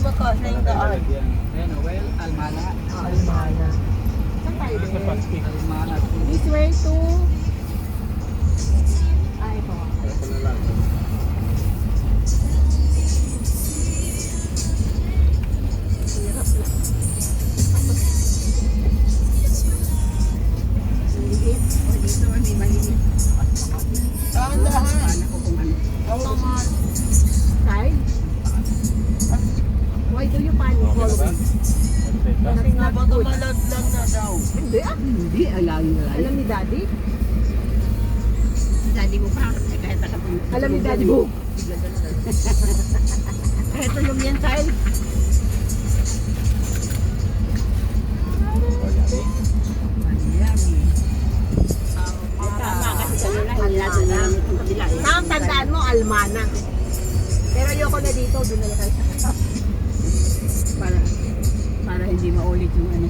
makasya yung daan. Ayan, well, Almana. Almana. Saan tayo din? Almana. This way to... Ay, ito. Hirap na. Maliit. O dito, may maliit. Saan lahat? Side? Why do you panic always? Kasi nga ba tumalaglag na daw? Hindi ah. Hindi, Alam ni Daddy? Daddy mo pa, kahit nakapunta. Alam ni Daddy mo? Kahit tulog yan, child. Tama kasi kanila, hindi natin alam itong kabila. Saan tandaan mo, Almana. Pero ayoko na dito, doon na tayo sa Para hindi maulit yung ano.